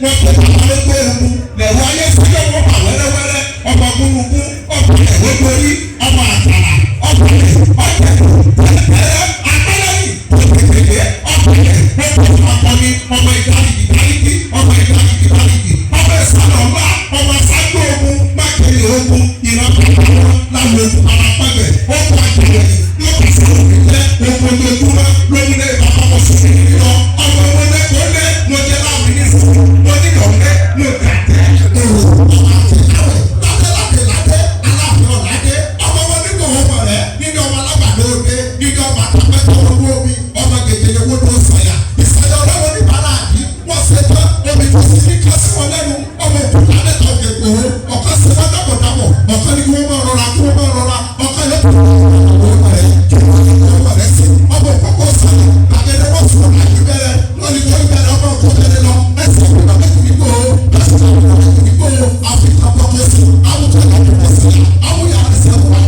wọ́n pè é lọ́gbẹ́ ewu lẹ̀rọ ayé sílẹ̀ wọ́n pa wẹ́rẹ́wẹ́rẹ́ ọmọ gbúgbú ọmọ ẹ̀wọ́ lórí ọmọ àtàrà ọmọ ẹ̀ ọ̀jẹ̀ tẹ̀lẹ̀ agbẹ́lẹ́yìn òkèkèké ọmọ ẹ̀ ọmọ akọni ọmọ ìdáríkì ọmọ ìdáríkì ọmọ ìsàlọ̀ ọ̀la ọmọ sájú ogun mákèrè ogun ìrànlọ́wọ́ láwọn ogun alápẹ̀bẹ̀ ọkọ̀ àjẹyẹ yóò pèsè òkè jẹ́ ogun ojoojúmọ́ lómìnira ìbámu sùn lọ ọmọ wọlé wọlé mo jẹ láwọn ìnísìn mo ní lọ́lẹ́ mo gàtẹ́ èrò ọmọ àti lábẹ́ aláàfin ọ̀làdé ọmọ wọn nígbà wọn mọ̀ rẹ̀ nínú ọmọ alágbàdo òde nínú ọmọ àtàpẹ́tọ̀ owó omi ọmọ gègèrè wo ló sọ̀yà ìsọ̀yà ọlọ́wọ́ ní bàràdì wọ́n ṣe tán omi tó sì ní kásí wọn lẹ́nu ọmọ òkúta lẹ́tọ̀ gègèrè ọ̀kan ṣe wọ́n dàbọ̀dàbọ̀ ọ̀kan ní kí wọ́n máa rọra ọ̀kan yóò ọmọ òkókó sọ̀rọ̀ àgẹ̀dẹ̀ wọ́n sọ̀rọ̀ láti bẹ̀rẹ̀ lórí tó ń bẹ̀rẹ̀ ọmọ òkú tẹ̀lé lọ ẹsẹ̀ ìgbà méjì nígbò ẹsẹ̀ ìgbà méjì nígbò àfikà pọ̀kẹ́sì àwùjọ ìgbàlódé àwùjọ àdìsẹ́ wà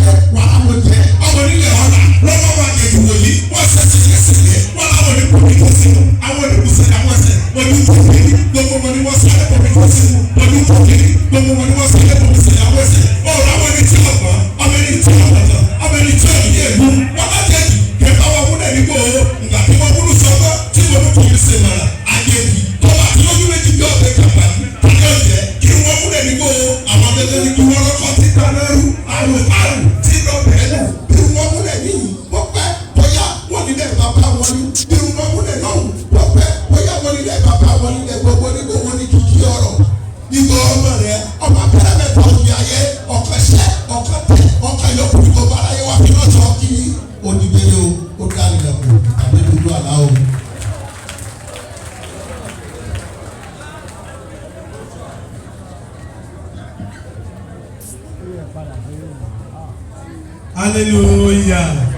láwọn jẹ ọmọ nílẹ̀ ọ̀la lọ́wọ́ wà ní ìwòyí wọ́n ṣe sílẹ̀ wọ́n láwọn ní kòmíkọ́sì àwọn olùkùsẹ̀ àwọn ẹsẹ̀ wọ́n ní kòmíkọ́sì gbogbo wọn ni wọ́n sáré kòmíkọ́sì wọ́n ní kòmíkọ́sì gbogbo wọn ni wọ́n sáré kòmíkọ́sì àwọn ẹsẹ̀ ọ̀rọ̀ àwọn ẹni tí ọ̀gbọ́n ọmọ ẹni tí ọ̀gbọ́n ọmọ ẹni tí ọ̀gbọ́n ẹ̀gbọ́n wọ́n bá jẹ́ kẹfà wọn múlẹ̀ nígbò nga tí wọ́n múlù sọ́kọ́ tí wọ́n mú kìí ṣe mọ̀ra àjẹbí tọ́ba tí wọ́n múlẹ̀ nígbà ọ̀bẹ kàpá tàbí ọ̀jẹ̀ kí wọ́n múlẹ̀ nígbò àwọn abẹ́lẹ́ ní kí wọ́n lọ́kọ́ tí tanẹ́rù àrùn tí lọ bẹ̀rẹ̀ lù bí wọ́n múlẹ̀ níyì pọ́pẹ́ bóyá wọ́n nílẹ̀ bàbá wọn ní bí wọ́n múlẹ̀ náà pọ́pẹ́ bóyá wọ́n nílẹ̀ bàbá wọn nílẹ̀ gbogbo nígbò wọn ní kìkì ọ̀rọ̀ nígbà ọmọ rẹ ọmọ abẹ́rẹ́ mẹ́ta òbí ayé ọkọ̀ ṣẹ́ ọkọ̀ tẹ̀ ọkọ̀ yọkùn ní gbogbo aráyé wà fi lọ́sọ̀ọ́ kí onígbélé o ó dání lẹ́kọ̀ọ́ àbí dúdú àlá o. Hallelujah.